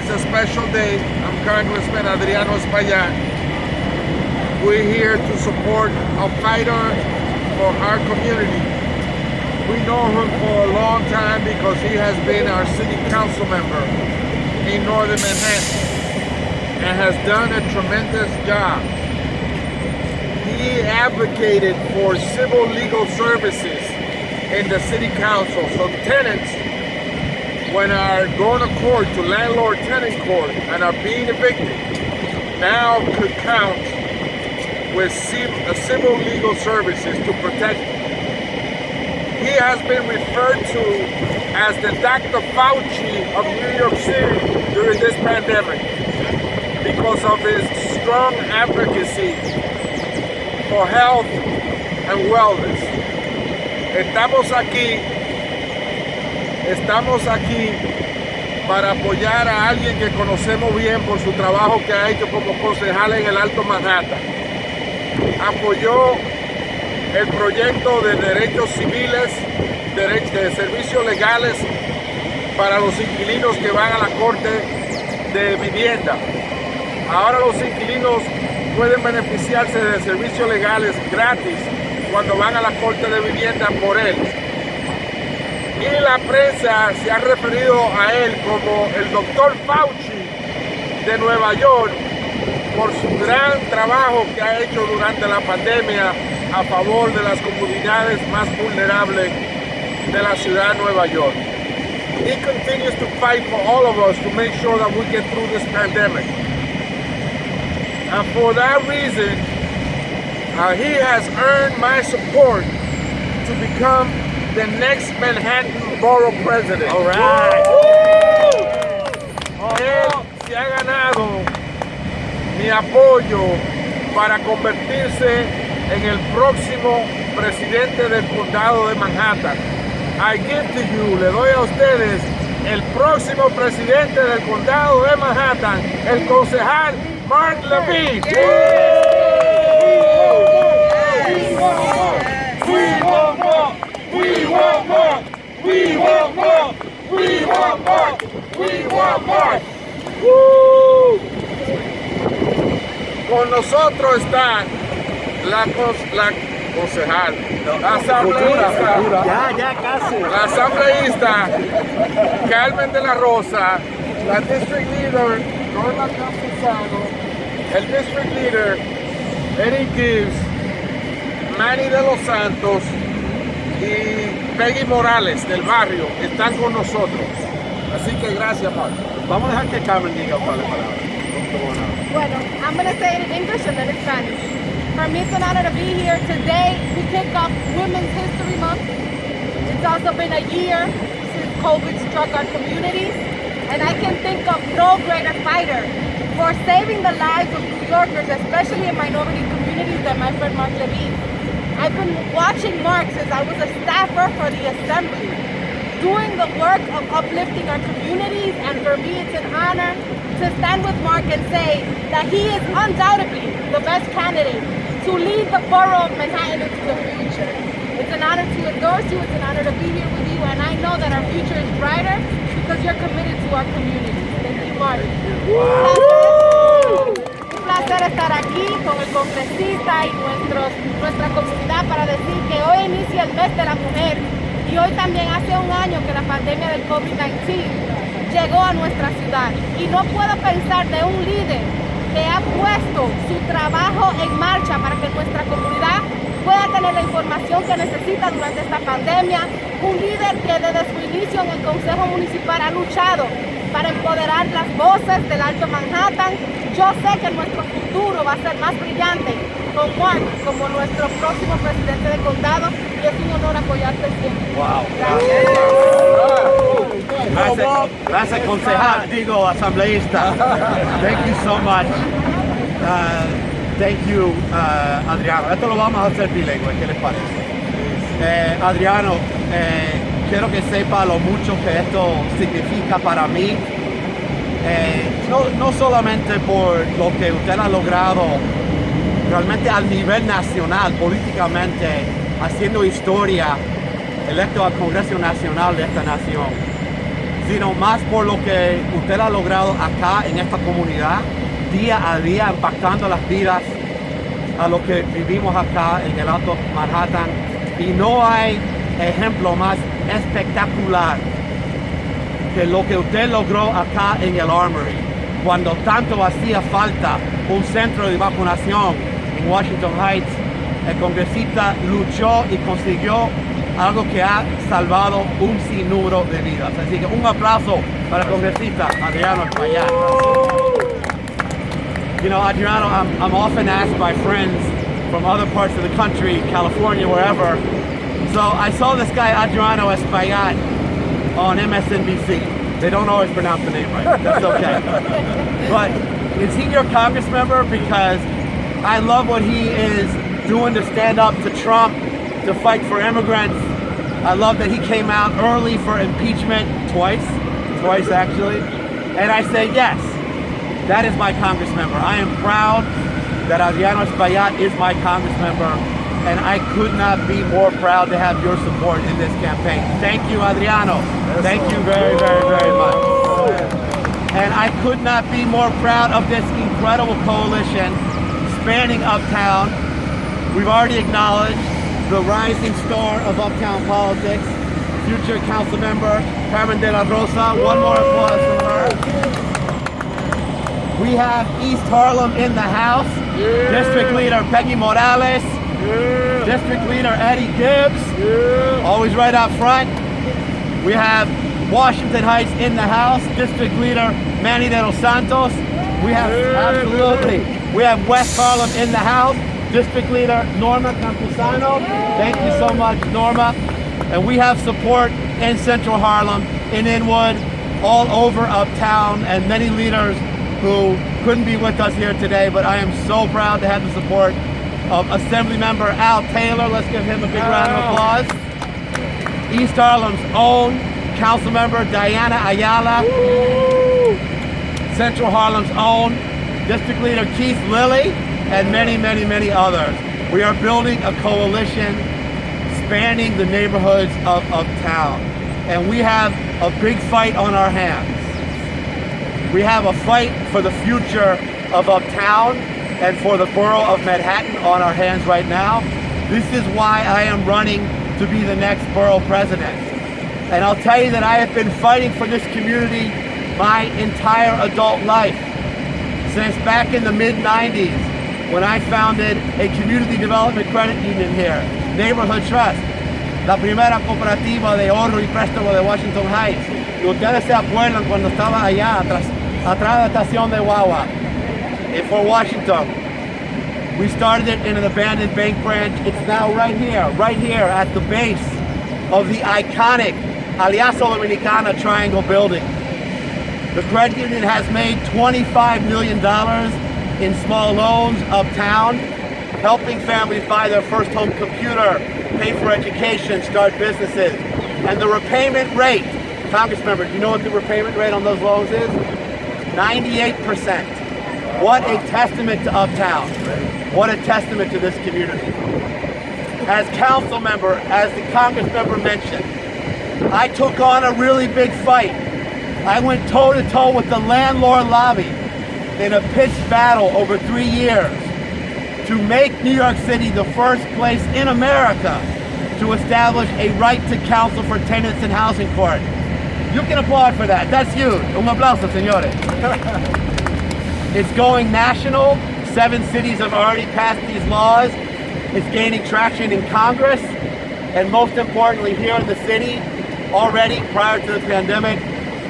It's a special day. I'm Congressman Adriano Espaillat. We're here to support a fighter for our community. We know him for a long time because he has been our city council member in Northern Manhattan and has done a tremendous job. He advocated for civil legal services in the city council, so tenants, when are going to court, to landlord-tenant court, and are being evicted, now could count with civil legal services to protect them. He has been referred to as the Dr. Fauci of New York City during this pandemic because of his strong advocacy for health and wellness. Estamos aquí para apoyar a alguien que conocemos bien por su trabajo que ha hecho como concejal en el Alto Manhattan. Apoyó el proyecto de derechos civiles, de servicios legales para los inquilinos que van a la Corte de Vivienda. Ahora los inquilinos pueden beneficiarse de servicios legales gratis cuando van a la Corte de Vivienda por él. Y la prensa se ha referido a él como el Dr. Fauci de Nueva York por su gran trabajo que ha hecho durante la pandemia a favor de las comunidades más vulnerables de la ciudad de Nueva York. He continues to fight for all of us to make sure that we get through this pandemic. And for that reason, he has earned my support to become the next Manhattan Borough President. All right. Él se ha ganado mi apoyo para convertirse en el próximo presidente del condado de Manhattan. I give to you, le doy a ustedes el próximo presidente del condado de Manhattan, el concejal Mark Levine. We want more. We want more. We want more. We want more. We want more. ¡Woo! Con nosotros está la concejal, la asambleísta, Ya casi. la asambleísta Carmen de la Rosa, la district leader Norma Campuzano, el district leader Eric Gibbs, Manny de los Santos y Peggy Morales del barrio están con nosotros. Así que gracias, Mark. Vamos a dejar que Carmen diga un par de palabras. Bueno, I'm going to say it in English and then in Spanish. For me, it's an honor to be here today to kick off Women's History Month. It's also been a year since COVID struck our communities, and I can think of no greater fighter for saving the lives of New Yorkers, especially in minority communities, than my friend Mark Levine. I've been watching Mark since I was a staffer for the Assembly, doing the work of uplifting our communities, and for me it's an honor to stand with Mark and say that he is undoubtedly the best candidate to lead the borough of Manhattan into the future. It's an honor to endorse you, it's an honor to be here with you, and I know that our future is brighter because you're committed to our community. Thank you, Mark. Un placer estar aquí con el congresista y nuestra comunidad para decir que hoy inicia el mes de la mujer y hoy también hace un año que la pandemia del COVID-19 llegó a nuestra ciudad. Y no puedo pensar de un líder que ha puesto su trabajo en marcha para que nuestra comunidad pueda tener la información que necesita durante esta pandemia. Un líder que desde su inicio en el Consejo Municipal ha luchado para empoderar las voces del Alto Manhattan. Yo sé que nuestro futuro va a ser más brillante con Mark como nuestro próximo presidente de condado y es un honor apoyarte siempre. Wow. Gracias. Gracias, concejal, digo, asambleísta. Thank you so much. Thank you, Adriano. Esto lo vamos a hacer bilingüe, ¿qué les parece? Adriano, quiero que sepa lo mucho que esto significa para mí. No solamente por lo que usted ha logrado realmente al nivel nacional, políticamente, haciendo historia, electo al Congreso Nacional de esta nación, sino más por lo que usted ha logrado acá en esta comunidad, día a día impactando las vidas a lo que vivimos acá en el Alto Manhattan. Y no hay ejemplo más espectacular que lo que usted logró acá en el Armory, cuando tanto hacía falta un centro de vacunación en Washington Heights. El congresista luchó y consiguió algo que ha salvado un sinnúmero de vidas. Así que un aplauso para el congresista Adriano Espaillat. You know, Adriano, I'm often asked by friends from other parts of the country, California, wherever. So I saw this guy Adriano Espaillat on MSNBC. They don't always pronounce the name right. That's okay. But is he your Congress member? Because I love what he is doing to stand up to Trump, to fight for immigrants. I love that he came out early for impeachment twice actually. And I say, yes, that is my Congress member. I am proud that Adriano Espaillat is my Congress member, and I could not be more proud to have your support in this campaign. Thank you, Adriano. Thank you very, very, very much. And I could not be more proud of this incredible coalition spanning Uptown. We've already acknowledged the rising star of Uptown politics, future council member Carmen de la Rosa. One more applause for her. We have East Harlem in the house. District Leader Peggy Morales. District Leader Eddie Gibbs. Always right up front. We have Washington Heights in the house. District Leader Manny de los Santos. We have, absolutely. We have West Harlem in the house. District Leader Norma Campusano. Thank you so much, Norma. And we have support in Central Harlem, in Inwood, all over Uptown, and many leaders who couldn't be with us here today, but I am so proud to have the support of Assembly Member Al Taylor. Let's give him a big round of applause. East Harlem's own Council Member Diana Ayala. Central Harlem's own District Leader Keith Lilly, and many, many, many others. We are building a coalition spanning the neighborhoods of Uptown. And we have a big fight on our hands. We have a fight for the future of Uptown and for the borough of Manhattan on our hands right now. This is why I am running to be the next borough president. And I'll tell you that I have been fighting for this community my entire adult life. Since back in the mid-90s, when I founded a community development credit union here, Neighborhood Trust, la primera cooperativa de ahorro y préstamo de Washington Heights. Y ustedes se acuerdan cuando estaba allá, atrás de la estación de Wawa, for Washington. We started it in an abandoned bank branch. It's now right here at the base of the iconic Alianza Dominicana Triangle building. The credit union has made $25 million in small loans uptown, helping families buy their first home computer, pay for education, start businesses. And the repayment rate, Congress members, you know what the repayment rate on those loans is? 98%. What a testament to Uptown. What a testament to this community. As council member, as the Congress member mentioned, I took on a really big fight. I went toe-to-toe with the landlord lobby in a pitched battle over 3 years to make New York City the first place in America to establish a right to counsel for tenants in housing court. You can applaud for that. That's huge. Un aplauso, señores. It's going national. 7 cities have already passed these laws. It's gaining traction in Congress. And most importantly, here in the city, already prior to the pandemic,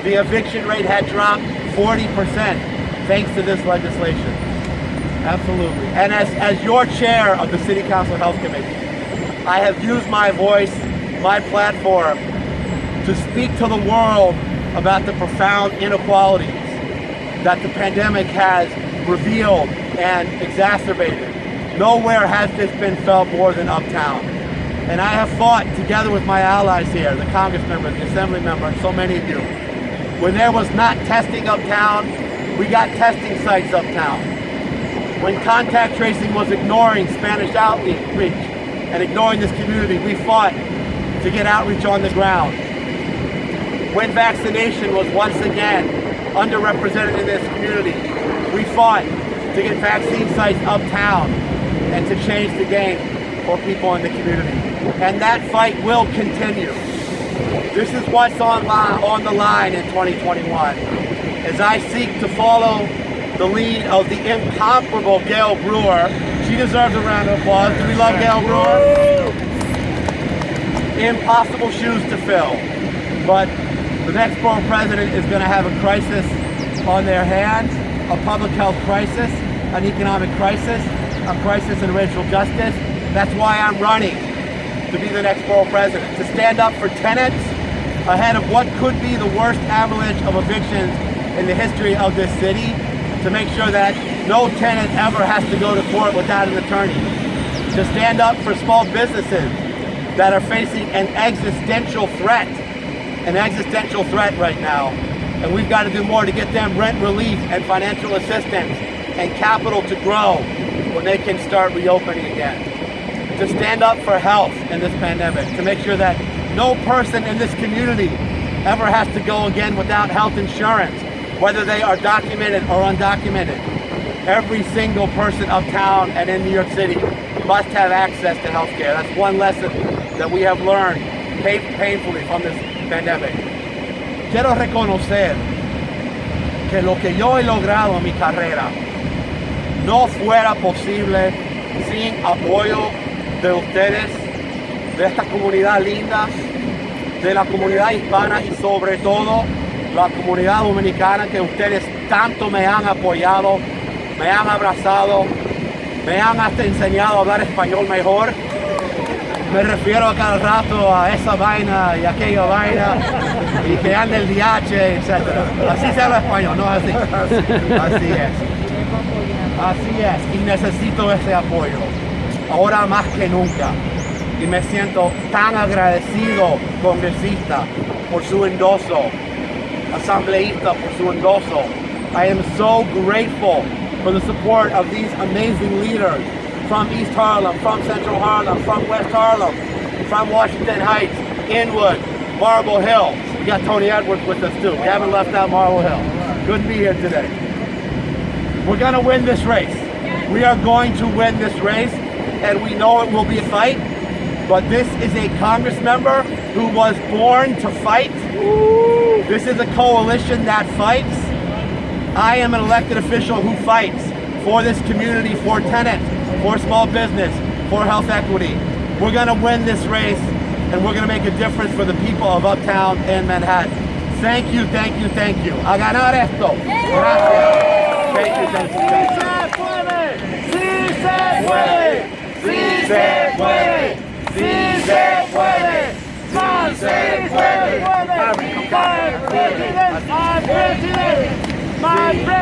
the eviction rate had dropped 40% thanks to this legislation. Absolutely. And as your chair of the City Council Health Committee, I have used my voice, my platform, to speak to the world about the profound inequalities that the pandemic has revealed and exacerbated. Nowhere has this been felt more than Uptown. And I have fought together with my allies here, the Congress member, the Assembly member, and so many of you. When there was not testing Uptown, we got testing sites Uptown. When contact tracing was ignoring Spanish outreach and ignoring this community, we fought to get outreach on the ground. when vaccination was once again underrepresented in this community. We fought to get vaccine sites uptown and to change the game for people in the community. And that fight will continue. This is what's on the line in 2021. As I seek to follow the lead of the incomparable Gail Brewer. She deserves a round of applause. Do we love Gail Brewer? Impossible shoes to fill. But the next borough president is going to have a crisis on their hands, a public health crisis, an economic crisis, a crisis in racial justice. That's why I'm running to be the next borough president, to stand up for tenants ahead of what could be the worst avalanche of evictions in the history of this city, to make sure that no tenant ever has to go to court without an attorney, to stand up for small businesses that are facing an existential threat right now. And we've got to do more to get them rent relief and financial assistance and capital to grow when they can start reopening again. To stand up for health in this pandemic, to make sure that no person in this community ever has to go again without health insurance, whether they are documented or undocumented. Every single person uptown and in New York City must have access to health care. That's one lesson that we have learned painfully from this pandemic. Quiero reconocer que lo que yo he logrado en mi carrera no fuera posible sin apoyo de ustedes, de esta comunidad linda, de la comunidad hispana y sobre todo la comunidad dominicana, que ustedes tanto me han apoyado, me han abrazado, me han hasta enseñado a hablar español mejor. Me refiero a cada rato a esa vaina y aquella vaina y que anda el DH, etc. Así se habla español, no así. Así es. Así es. Y necesito ese apoyo. Ahora más que nunca. Y me siento tan agradecido, congresista, por su endoso. Asambleísta, por su endoso. I am so grateful for the support of these amazing leaders from East Harlem, from Central Harlem, from West Harlem, from Washington Heights, Inwood, Marble Hill. We got Tony Edwards with us too. We haven't left out Marble Hill. Couldn't be here today. We're gonna win this race. We are going to win this race, and we know it will be a fight, but this is a Congress member who was born to fight. This is a coalition that fights. I am an elected official who fights for this community, for tenants, for small business, for health equity. We're gonna win this race, and we're gonna make a difference for the people of Uptown and Manhattan. Thank you, thank you, thank you. A ganar esto. Gracias. Thank you, thank you, thank you. ¡Sí se puede! ¡Sí se puede! ¡Sí se puede! ¡Sí se puede! ¡Sí se puede!